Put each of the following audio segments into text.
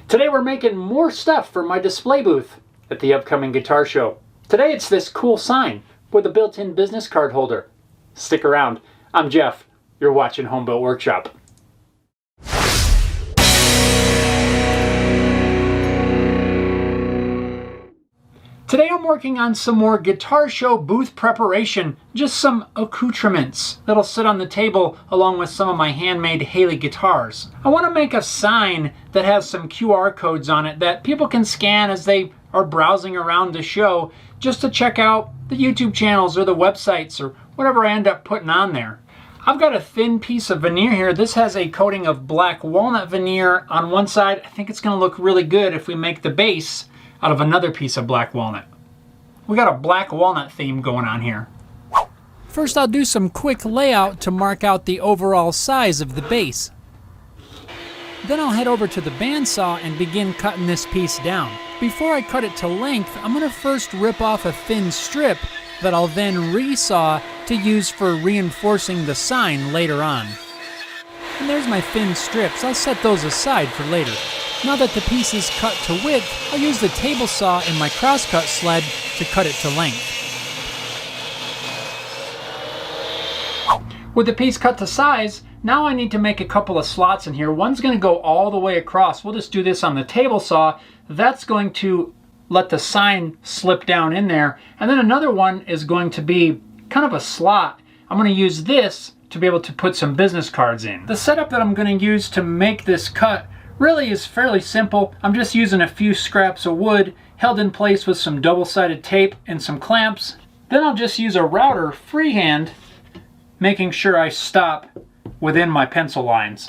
Today we're making more stuff for my display booth at the upcoming guitar show. Today it's this cool sign with a built-in business card holder. Stick around. I'm Jeff. You're watching Homebuilt Workshop. Today I'm working on some more guitar show booth preparation, just some accoutrements that'll sit on the table along with some of my handmade Haley guitars. I want to make a sign that has some QR codes on it that people can scan as they are browsing around the show just to check out the YouTube channels or the websites or whatever I end up putting on there. I've got a thin piece of veneer here. This has a coating of black walnut veneer on one side. I think it's going to look really good if we make the base out of another piece of black walnut. We got a black walnut theme going on here. First I'll do some quick layout to mark out the overall size of the base. Then I'll head over to the bandsaw and begin cutting this piece down. Before I cut it to length, I'm going to first rip off a thin strip that I'll then resaw to use for reinforcing the sign later on. And there's my thin strips. I'll set those aside for later. Now that the piece is cut to width, I'll use the table saw in my crosscut sled to cut it to length. With the piece cut to size, now I need to make a couple of slots in here. One's going to go all the way across. We'll just do this on the table saw. That's going to let the sign slip down in there. And then another one is going to be kind of a slot. I'm going to use this to be able to put some business cards in. The setup that I'm going to use to make this cut really is fairly simple. I'm just using a few scraps of wood held in place with some double-sided tape and some clamps. Then I'll just use a router freehand, making sure I stop within my pencil lines.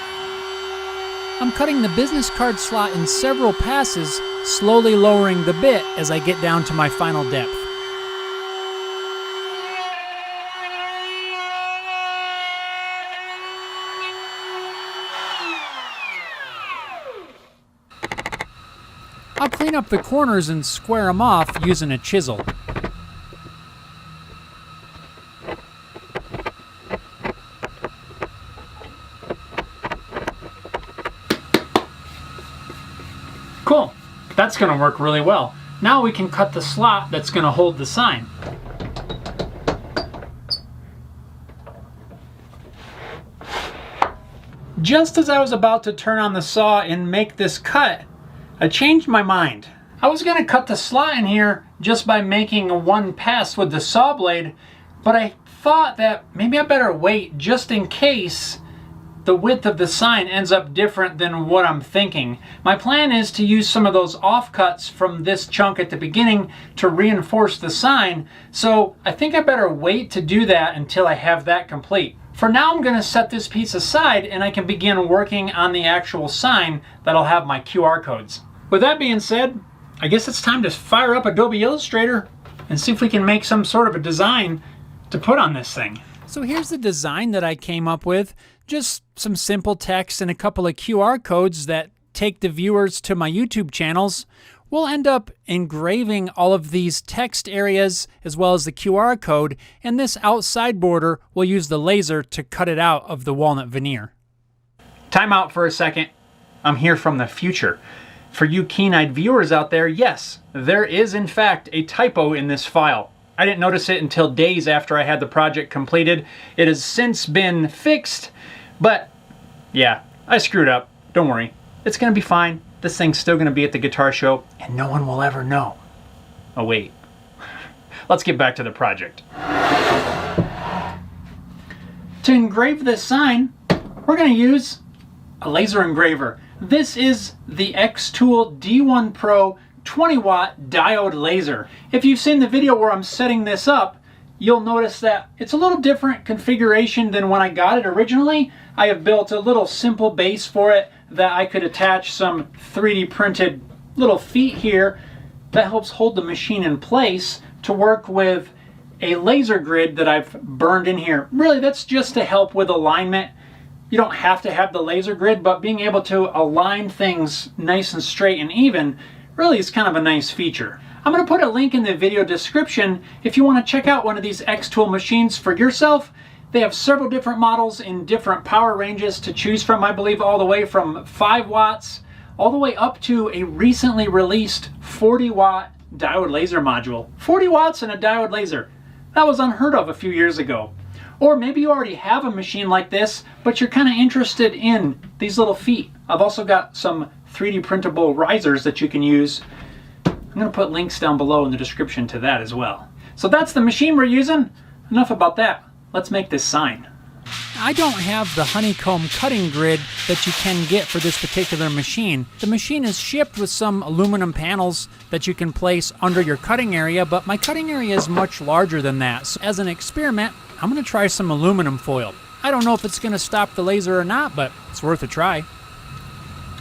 I'm cutting the business card slot in several passes, slowly lowering the bit as I get down to my final depth. I'll clean up the corners and square them off using a chisel. Cool, that's going to work really well. Now we can cut the slot that's going to hold the sign. Just as I was about to turn on the saw and make this cut, I changed my mind. I was going to cut the slot in here just by making one pass with the saw blade, but I thought that maybe I better wait just in case the width of the sign ends up different than what I'm thinking. My plan is to use some of those offcuts from this chunk at the beginning to reinforce the sign, so I think I better wait to do that until I have that complete. For now, I'm going to set this piece aside and I can begin working on the actual sign that'll have my QR codes. With that being said, I guess it's time to fire up Adobe Illustrator and see if we can make some sort of a design to put on this thing. So here's the design that I came up with. Just some simple text and a couple of QR codes that take the viewers to my YouTube channels. We'll end up engraving all of these text areas as well as the QR code, and this outside border, we'll use the laser to cut it out of the walnut veneer. Time out for a second. I'm here from the future. For you keen-eyed viewers out there, yes, there is in fact a typo in this file. I didn't notice it until days after I had the project completed. It has since been fixed, but yeah, I screwed up. Don't worry, it's gonna be fine. This thing's still gonna be at the guitar show and no one will ever know. Oh wait, let's get back to the project. To engrave this sign, we're gonna use a laser engraver. This is the xTool D1 Pro 20-watt diode laser. If you've seen the video where I'm setting this up, you'll notice that it's a little different configuration than when I got it originally. I have built a little simple base for it that I could attach some 3D printed little feet here that helps hold the machine in place to work with a laser grid that I've burned in here. Really, that's just to help with alignment. You don't have to have the laser grid, but being able to align things nice and straight and even really is kind of a nice feature. I'm going to put a link in the video description if you want to check out one of these xTool machines for yourself. They have several different models in different power ranges to choose from, I believe all the way from 5 watts all the way up to a recently released 40-watt diode laser module. 40 watts in a diode laser. That was unheard of a few years ago. Or maybe you already have a machine like this, but you're kind of interested in these little feet. I've also got some 3D printable risers that you can use. I'm going to put links down below in the description to that as well. So that's the machine we're using. Enough about that. Let's make this sign. I don't have the honeycomb cutting grid that you can get for this particular machine. The machine is shipped with some aluminum panels that you can place under your cutting area, but my cutting area is much larger than that. So as an experiment, I'm going to try some aluminum foil. I don't know if it's going to stop the laser or not, but it's worth a try.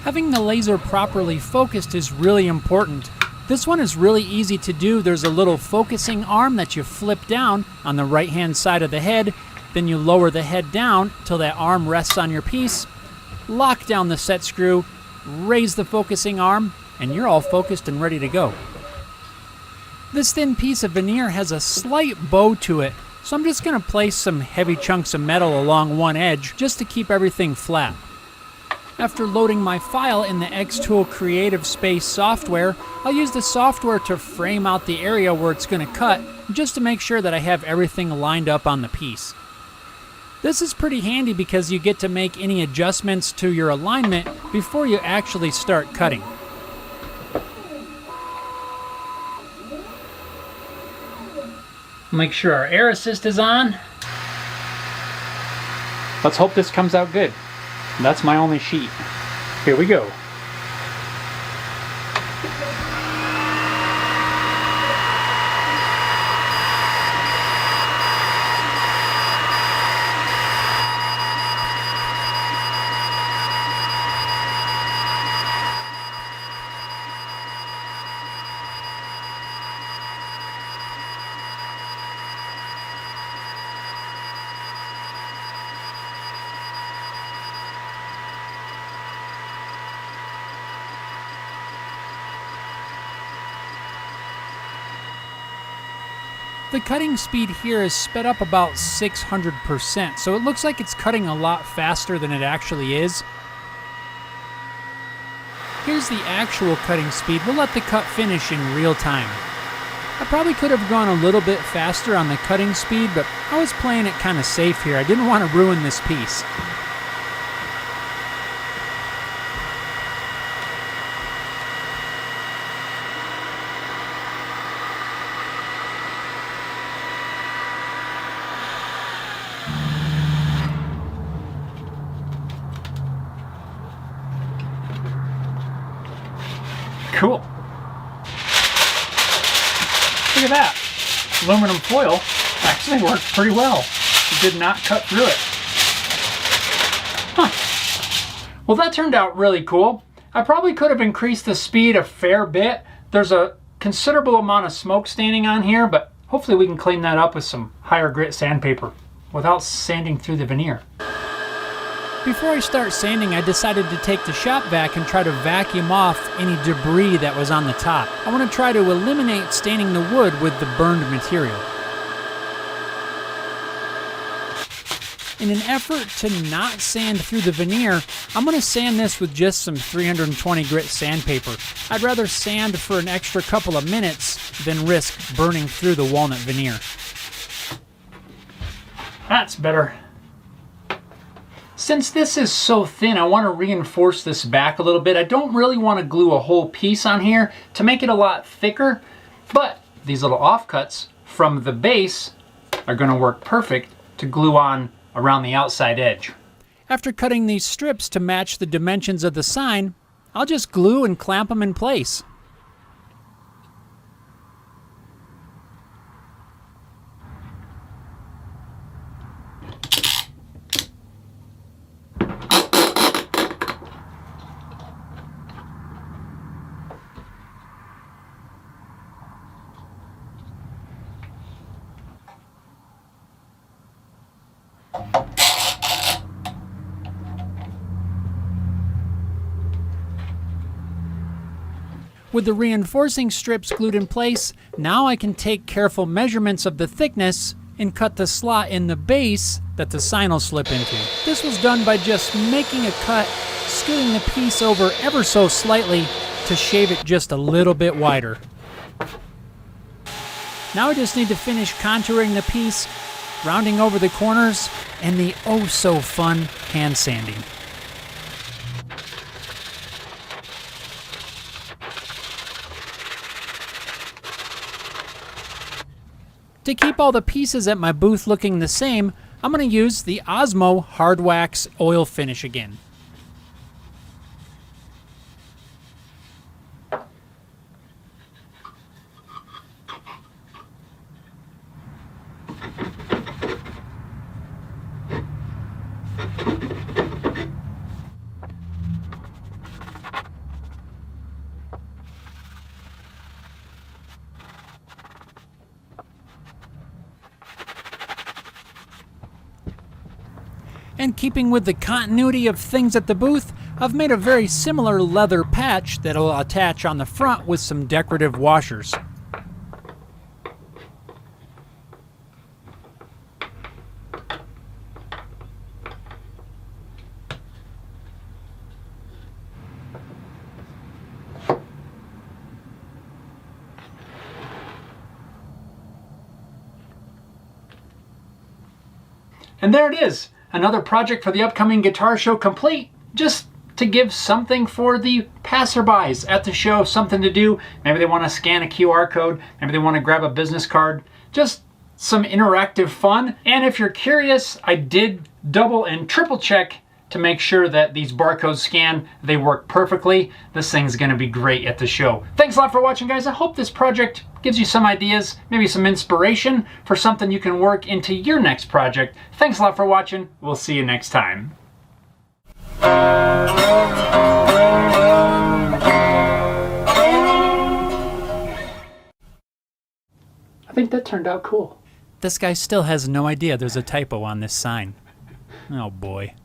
Having the laser properly focused is really important. This one is really easy to do. There's a little focusing arm that you flip down on the right-hand side of the head. Then you lower the head down till that arm rests on your piece, lock down the set screw, raise the focusing arm, and you're all focused and ready to go. This thin piece of veneer has a slight bow to it, so I'm just going to place some heavy chunks of metal along one edge just to keep everything flat. After loading my file in the xTool Creative Space software, I'll use the software to frame out the area where it's going to cut, just to make sure that I have everything lined up on the piece. This is pretty handy because you get to make any adjustments to your alignment before you actually start cutting. Make sure our air assist is on. Let's hope this comes out good. That's my only sheet. Here we go. The cutting speed here is sped up about 600%, so it looks like it's cutting a lot faster than it actually is. Here's the actual cutting speed. We'll let the cut finish in real time. I probably could have gone a little bit faster on the cutting speed, but I was playing it kind of safe here. I didn't want to ruin this piece. Cool. Look at that. Aluminum foil actually worked pretty well. It did not cut through it. Huh. Well, that turned out really cool. I probably could have increased the speed a fair bit. There's a considerable amount of smoke staining on here, but hopefully we can clean that up with some higher grit sandpaper without sanding through the veneer. Before I start sanding, I decided to take the shop vac and try to vacuum off any debris that was on the top. I want to try to eliminate staining the wood with the burned material. In an effort to not sand through the veneer, I'm going to sand this with just some 320 grit sandpaper. I'd rather sand for an extra couple of minutes than risk burning through the walnut veneer. That's better. Since this is so thin, I want to reinforce this back a little bit. I don't really want to glue a whole piece on here to make it a lot thicker, but these little offcuts from the base are going to work perfect to glue on around the outside edge. After cutting these strips to match the dimensions of the sign, I'll just glue and clamp them in place. With the reinforcing strips glued in place, now I can take careful measurements of the thickness and cut the slot in the base that the sign will slip into. This was done by just making a cut, scooting the piece over ever so slightly to shave it just a little bit wider. Now I just need to finish contouring the piece, rounding over the corners, and the oh so fun hand sanding. To keep all the pieces at my booth looking the same, I'm going to use the Osmo Hard Wax Oil Finish again. And keeping with the continuity of things at the booth, I've made a very similar leather patch that'll attach on the front with some decorative washers. And there it is. Another project for the upcoming guitar show complete, just to give something for the passerbys at the show, something to do. Maybe they want to scan a QR code, maybe they want to grab a business card, just some interactive fun. And if you're curious, I did double and triple check to make sure that these barcodes scan, they work perfectly. This thing's gonna be great at the show. Thanks a lot for watching, guys. I hope this project gives you some ideas, maybe some inspiration for something you can work into your next project. Thanks a lot for watching. We'll see you next time. I think that turned out cool. This guy still has no idea there's a typo on this sign. Oh boy.